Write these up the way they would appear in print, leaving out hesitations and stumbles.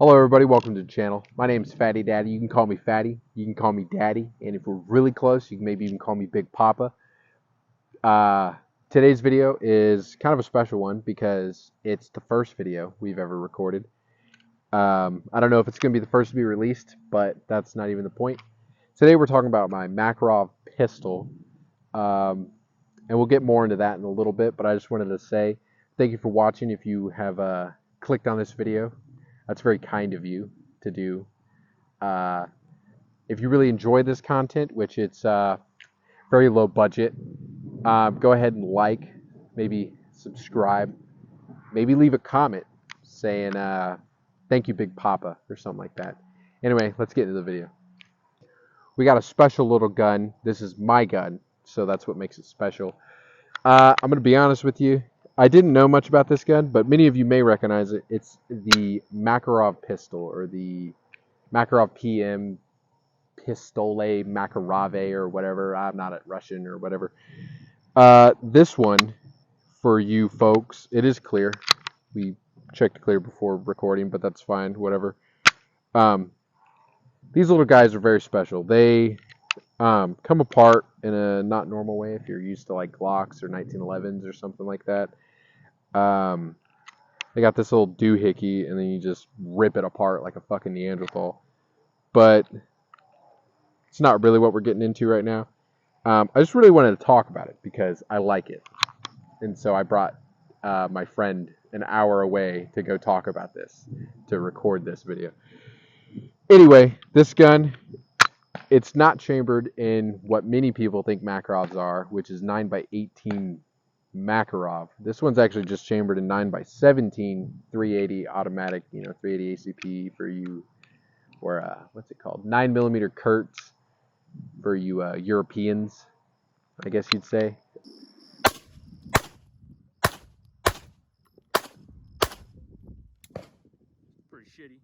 Hello everybody, welcome to the channel. My name is Fatty Daddy. You can call me Fatty, you can call me Daddy, and if we're really close, you can maybe even call me Big Papa. Today's video is kind of a special one because it's the first video we've ever recorded. I don't know if it's going to be the first to be released, but that's not even the point. Today we're talking about my Makarov pistol, and we'll get more into that in a little bit, but I just wanted to say thank you for watching. If you have clicked on this video, that's very kind of you to do. If you really enjoy this content, which it's very low budget, go ahead and like, maybe subscribe, maybe leave a comment saying thank you Big Papa or something like that. Anyway, let's get into the video. We got a special little gun. This is my gun, so that's what makes it special. I'm going to be honest with you. I didn't know much about this gun, but many of you may recognize it. It's the Makarov pistol, or the Makarov PM Pistole Makarove, or whatever. I'm not at Russian or whatever. This one, for you folks, it is clear. We checked clear before recording, but that's fine, whatever. These little guys are very special. They come apart in a not normal way if you're used to like Glocks or 1911s or something like that. They got this little doohickey, and then you just rip it apart like a fucking Neanderthal. But it's not really what we're getting into right now. I just really wanted to talk about it because I like it. And so I brought my friend an hour away to go talk about this, to record this video. Anyway, this gun, it's not chambered in what many people think Makarovs are, which is 9x18 Makarov. This one's actually just chambered in 9x17 380 automatic, 380 ACP for you, or what's it called? 9mm Kurtz for you Europeans, I guess you'd say. Pretty shitty.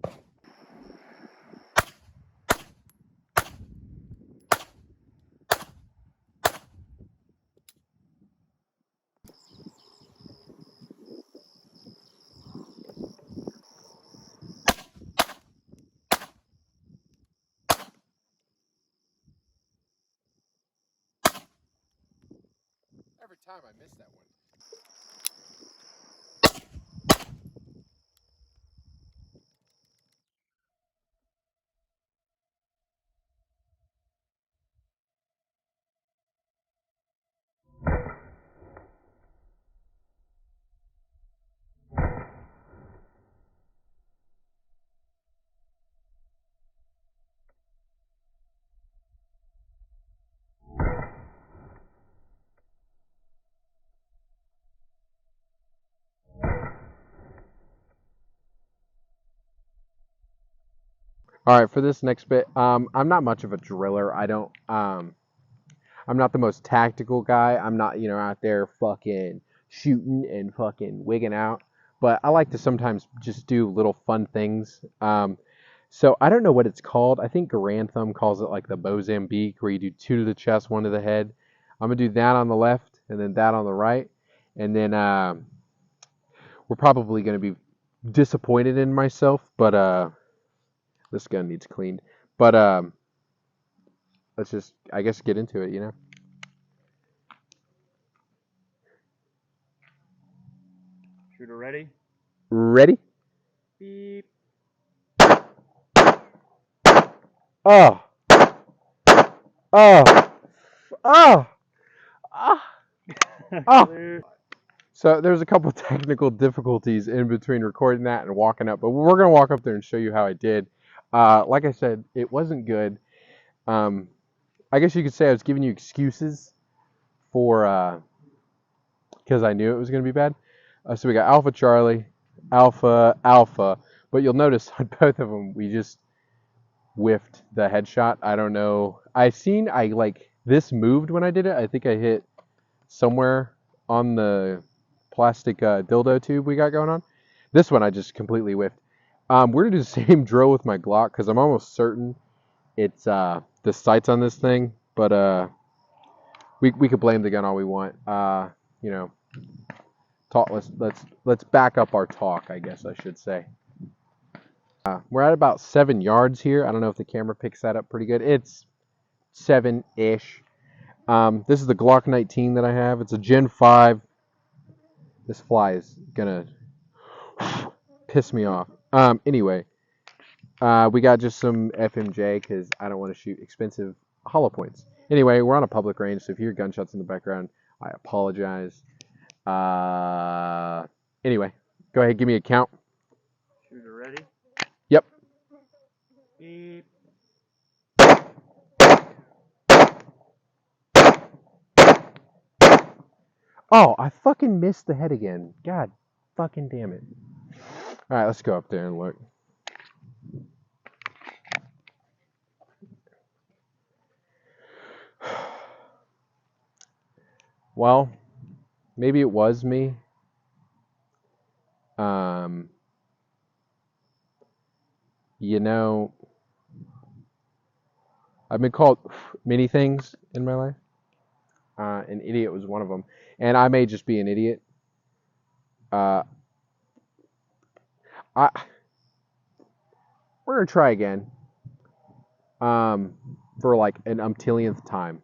Every time I miss that one. All right, for this next bit, I'm not much of a driller. I'm not the most tactical guy. I'm not, out there fucking shooting and fucking wigging out. But I like to sometimes just do little fun things. So I don't know what it's called. I think Garantham calls it like the Mozambique, where you do 2 to the chest, 1 to the head. I'm gonna do that on the left and then that on the right, and then we're probably gonna be disappointed in myself, but this gun needs cleaned. But let's just, I guess, get into it, Shooter ready? Ready? Beep. Oh. Oh. Oh. Oh. Oh. So there's a couple technical difficulties in between recording that and walking up, but we're going to walk up there and show you how I did. Like I said, it wasn't good. I guess you could say I was giving you excuses for, because I knew it was going to be bad. So we got Alpha Charlie, Alpha, Alpha, but you'll notice on both of them, we just whiffed the headshot. I don't know. This moved when I did it. I think I hit somewhere on the plastic dildo tube we got going on. This one I just completely whiffed. We're going to do the same drill with my Glock because I'm almost certain it's the sights on this thing, but we could blame the gun all we want. Talk. Let's back up our talk, I guess I should say. We're at about 7 yards here. I don't know if the camera picks that up pretty good. It's 7-ish. This is the Glock 19 that I have. It's a Gen 5. This fly is gonna piss me off. Anyway, we got just some FMJ because I don't want to shoot expensive hollow points. Anyway, we're on a public range, so if you hear gunshots in the background, I apologize. Anyway, go ahead, give me a count. Shooter ready? Yep. Beep. Oh, I fucking missed the head again. God fucking damn it. Alright, let's go up there and look. Well, maybe it was me. You know, I've been called many things in my life. An idiot was one of them. And I may just be an idiot. We're going to try again. For like an umptillionth time.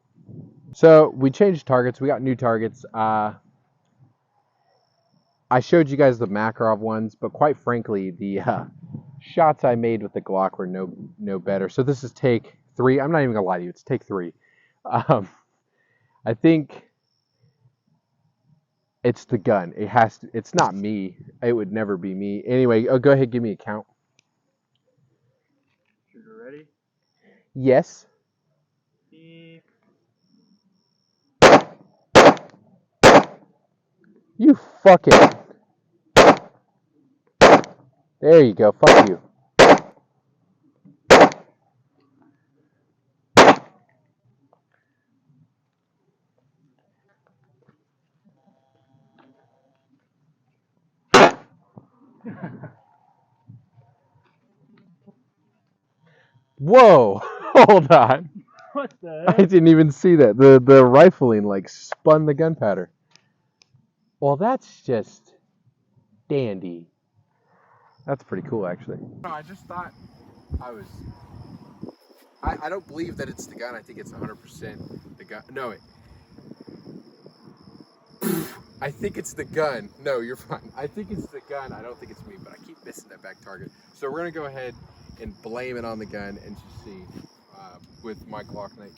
So we changed targets. We got new targets. I showed you guys the Makarov ones, but quite frankly, the shots I made with the Glock were no better. So this is take 3. I'm not even gonna lie to you. It's take 3. I think it's the gun. It has to. It's not me. It would never be me. Anyway, go ahead. Give me a count. Shooter ready? Yes. Beep. You fucking. There you go. Fuck you. Whoa. Hold on. What the I heck? didn't even see that. The rifling like spun the gunpowder. Well, that's just dandy. That's pretty cool, actually. No, I just thought I don't believe that it's the gun. I think it's 100% the gun. No, I think it's the gun. No, you're fine. I think it's the gun. I don't think it's me, but I keep missing that back target. So we're going to go ahead and blame it on the gun and just see with my Glock 19.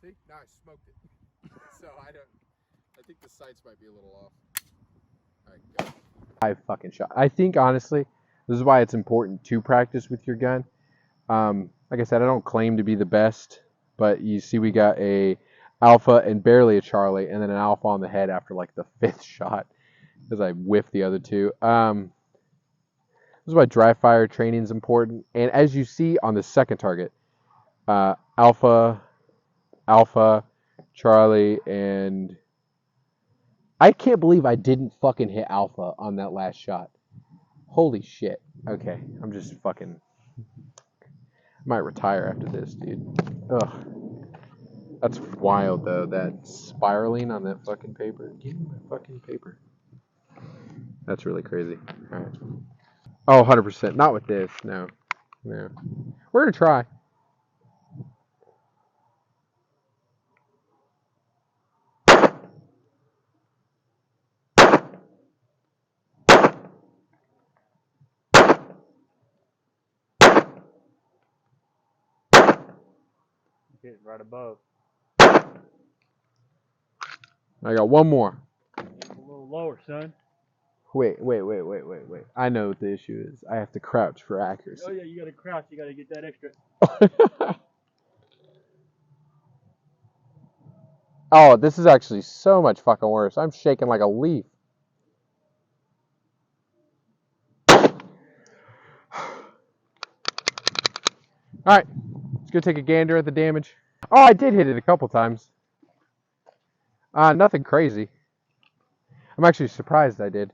See? Now I smoked it. So I think the sights might be a little off. All right, go. I fucking shot. I think, honestly, this is why it's important to practice with your gun. Like I said, I don't claim to be the best, but you see we got a alpha and barely a Charlie, and then an alpha on the head after like the 5th shot, because I whiffed the other 2. This is why dry fire training is important. And as you see on the second target, alpha, Charlie, and I can't believe I didn't fucking hit alpha on that last shot. Holy shit. Okay, I'm just fucking... I might retire after this, dude. Ugh. That's wild, though, that spiraling on that fucking paper. Give me my fucking paper. That's really crazy. Alright. Oh, 100%. Not with this. No. No. We're gonna try. Hit right above. I got one more. A little lower, son. Wait. I know what the issue is. I have to crouch for accuracy. Oh yeah, you gotta crouch. You gotta get that extra. Oh, this is actually so much fucking worse. I'm shaking like a leaf. Alright, let's go take a gander at the damage. Oh, I did hit it a couple times. Nothing crazy. I'm actually surprised I did.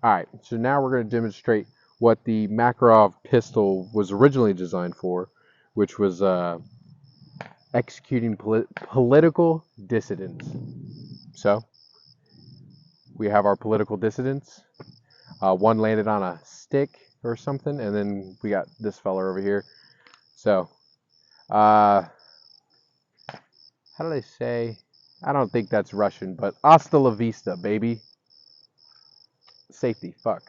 Alright, so now we're going to demonstrate what the Makarov pistol was originally designed for, which was executing political dissidents. So we have our political dissidents. One landed on a stick or something, and then we got this fella over here. So, how do they say? I don't think that's Russian, but hasta la vista, baby. Safety, fuck.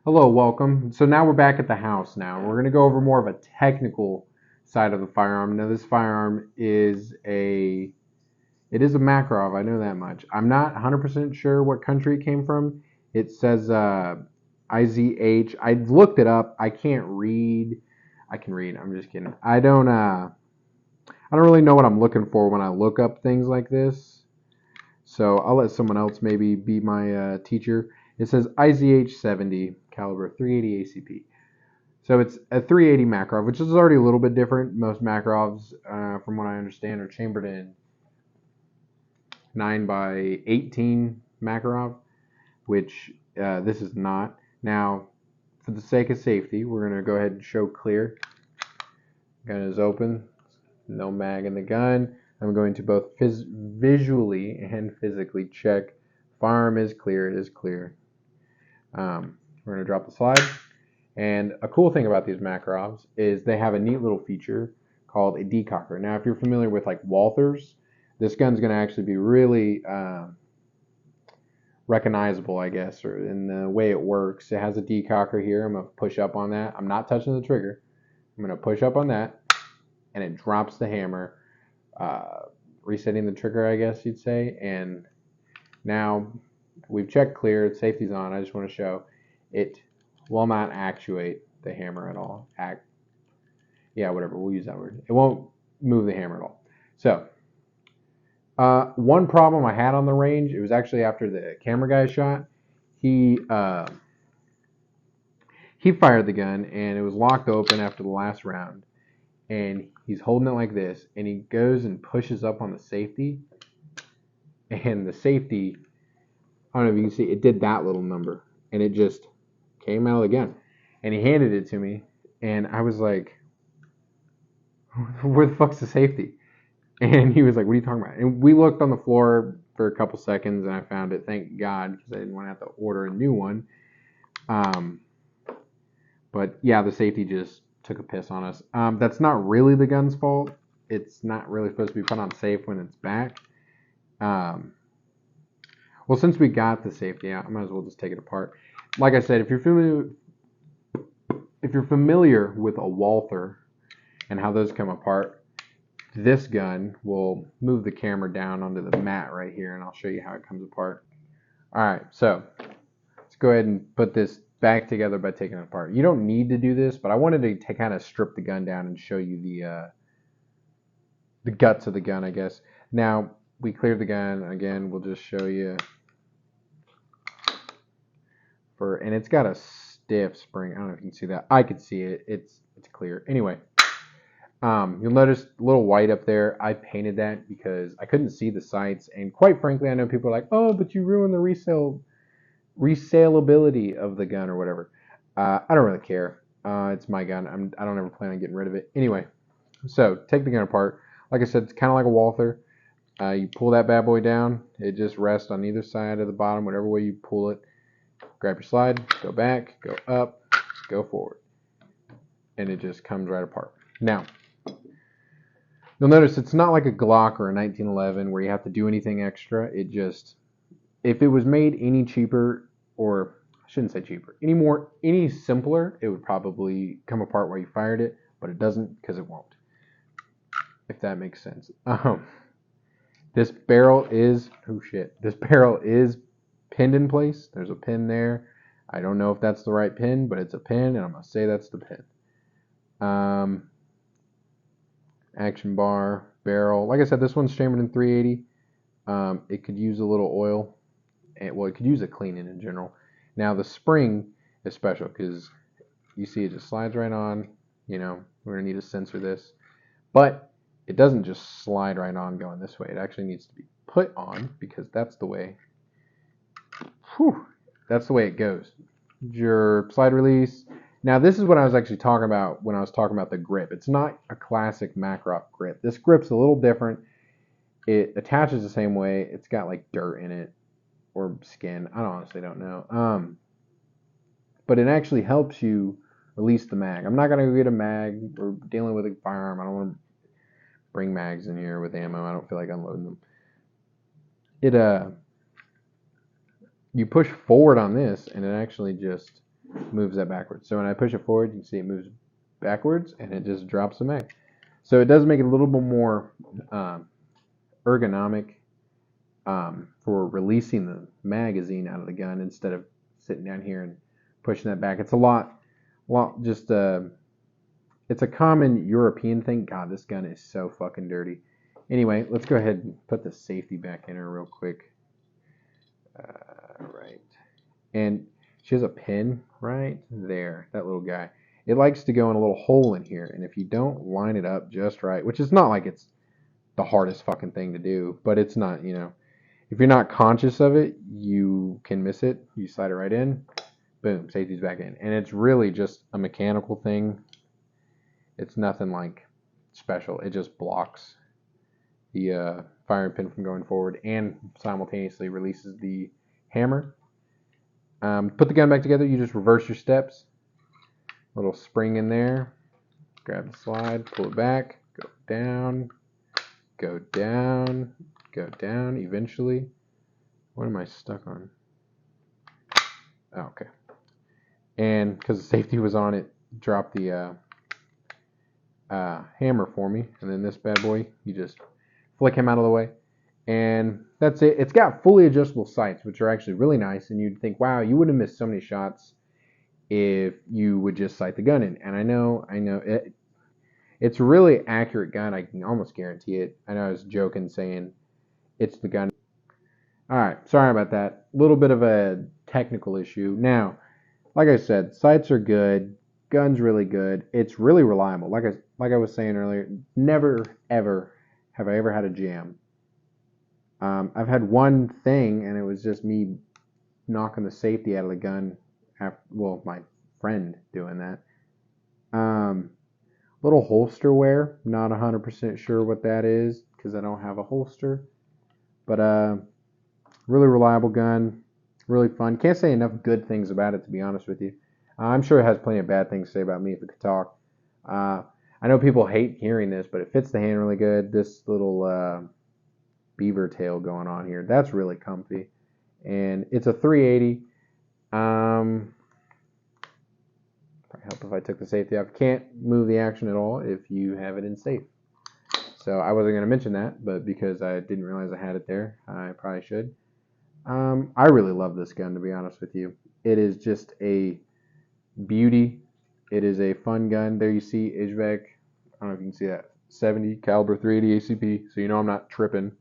Hello, welcome. So now we're back at the house now. We're going to go over more of a technical side of the firearm. Now this firearm is a Makarov, I know that much. I'm not 100% sure what country it came from. It says IZH. I looked it up. I can't read. I can read. I'm just kidding. I don't really know what I'm looking for when I look up things like this. So I'll let someone else maybe be my teacher. It says IZH 70 caliber 380 ACP. So it's a 380 Makarov, which is already a little bit different. Most Makarovs, from what I understand, are chambered in 9x18 Makarov, which this is not. Now, for the sake of safety, we're going to go ahead and show clear. Gun is open. No mag in the gun. I'm going to both visually and physically check. Firearm is clear. It is clear. We're going to drop the slide. And a cool thing about these Makarovs is they have a neat little feature called a decocker. Now, if you're familiar with like Walthers, this gun's going to actually be really recognizable, I guess, or in the way it works. It has a decocker here. I'm going to push up on that. I'm not touching the trigger. I'm going to push up on that, and it drops the hammer, resetting the trigger, I guess you'd say. And now we've checked clear. Safety's on. I just want to show it will not actuate the hammer at all. Yeah, whatever. We'll use that word. It won't move the hammer at all. So, one problem I had on the range, it was actually after the camera guy shot. He fired the gun, and it was locked open after the last round. And he's holding it like this, and he goes and pushes up on the safety. And the safety, I don't know if you can see, it did that little number. And it just came out of the gun. And he handed it to me, and I was like, where the fuck's the safety? And he was like, what are you talking about? And we looked on the floor for a couple seconds, and I found it, thank God, because I didn't want to have to order a new one. But yeah, the safety just took a piss on us. That's not really the gun's fault. It's not really supposed to be put on safe when it's back. Well, since we got the safety out, I might as well just take it apart. Like I said, if you're familiar with a Walther and how those come apart, this gun will move the camera down onto the mat right here, and I'll show you how it comes apart. All right, so let's go ahead and put this back together by taking it apart. You don't need to do this, but I wanted to kind of strip the gun down and show you the guts of the gun, I guess. Now, we cleared the gun. Again, we'll just show you. And it's got a stiff spring. I don't know if you can see that. I could see it. It's clear. Anyway. You'll notice a little white up there. I painted that because I couldn't see the sights, and quite frankly, I know people are like, "Oh, but you ruined the resaleability of the gun or whatever." I don't really care. It's my gun. I don't ever plan on getting rid of it. Anyway, so take the gun apart. Like I said, it's kind of like a Walther. You pull that bad boy down. It just rests on either side of the bottom, whatever way you pull it. Grab your slide, go back, go up, go forward, and it just comes right apart. Now, you'll notice it's not like a Glock or a 1911 where you have to do anything extra. It just, if it was made any cheaper, or I shouldn't say cheaper, any simpler, it would probably come apart while you fired it, but it doesn't because it won't. If that makes sense. This barrel is, this barrel is pinned in place. There's a pin there. I don't know if that's the right pin, but it's a pin, and I'm going to say that's the pin. Action bar, barrel. Like I said, this one's chambered in 380. It could use a little oil. It could use a cleaning in general. Now, the spring is special because you see it just slides right on. You know, we're going to need to censor this. But it doesn't just slide right on going this way. It actually needs to be put on because that's the way, that's the way it goes. Your slide release. Now this is what I was actually talking about when I was talking about the grip. It's not a classic Makarov grip. This grip's a little different. It attaches the same way. It's got like dirt in it or skin. I honestly don't know. But it actually helps you release the mag. I'm not gonna go get a mag. We're dealing with a firearm. I don't want to bring mags in here with ammo. I don't feel like unloading them. You push forward on this, and it actually just moves that backwards. So when I push it forward, you can see it moves backwards, and it just drops the mag. So it does make it a little bit more ergonomic for releasing the magazine out of the gun instead of sitting down here and pushing that back. It's a lot just it's a common European thing. God, this gun is so fucking dirty. Anyway, let's go ahead and put the safety back in her real quick. Right. And she has a pin right there, that little guy. It likes to go in a little hole in here, and if you don't line it up just right, which is not like it's the hardest fucking thing to do, but it's not, you know, if you're not conscious of it, you can miss it. You slide it right in, boom, safety's back in. And it's really just a mechanical thing. It's nothing like special. It just blocks the firing pin from going forward and simultaneously releases the hammer. Put the gun back together. You just reverse your steps. Little spring in there. Grab the slide, pull it back, go down, go down, go down eventually. What am I stuck on? Oh, okay. And because the safety was on it, dropped the hammer for me. And then this bad boy, you just flick him out of the way. And that's it. It's got fully adjustable sights, which are actually really nice. And you'd think, wow, you wouldn't have missed so many shots if you would just sight the gun in. And I know, it's a really accurate gun. I can almost guarantee it. I know I was joking saying it's the gun. All right, sorry about that. A little bit of a technical issue. Now, like I said, sights are good. Gun's really good. It's really reliable. Like I was saying earlier, never ever have I ever had a jam. I've had one thing, and it was just me knocking the safety out of the gun. My friend doing that. Little holster wear. Not 100% sure what that is because I don't have a holster. But really reliable gun. Really fun. Can't say enough good things about it, to be honest with you. I'm sure it has plenty of bad things to say about me if it could talk. I know people hate hearing this, but it fits the hand really good. This little beaver tail going on here, that's really comfy. And it's a 380. Probably help if I took the safety off. Can't move the action at all if you have it in safe. So I wasn't going to mention that, but because I didn't realize I had it there, I probably should. I really love this gun, to be honest with you. It is just a beauty. It is a fun gun. There you see HVAC. I don't know if you can see that. 70 caliber 380 ACP. So you know I'm not tripping.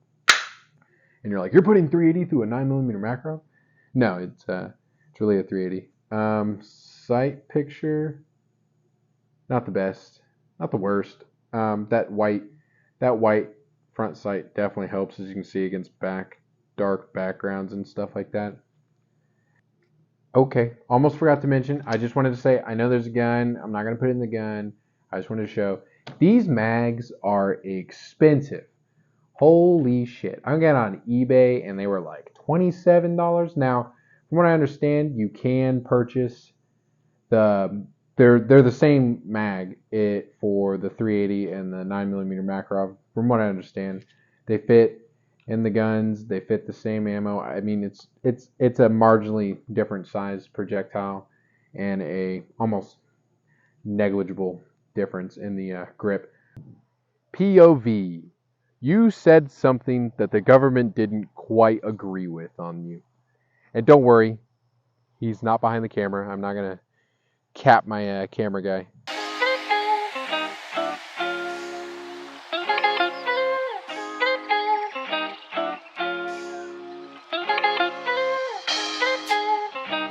And you're like, you're putting 380 through a 9mm Makarov? No, it's really a 380. Sight picture, not the best, not the worst. That white front sight definitely helps, as you can see, against dark backgrounds and stuff like that. Okay, almost forgot to mention, I just wanted to say, I know there's a gun. I'm not going to put it in the gun. I just wanted to show. These mags are expensive. Holy shit. I got on eBay and they were like $27. Now, from what I understand, you can purchase they're the same mag for the 380 and the 9mm Makarov. From what I understand, they fit in the guns, they fit the same ammo. I mean, it's a marginally different size projectile and a almost negligible difference in the grip. POV. You said something that the government didn't quite agree with on you. And don't worry, he's not behind the camera. I'm not going to cap my camera guy.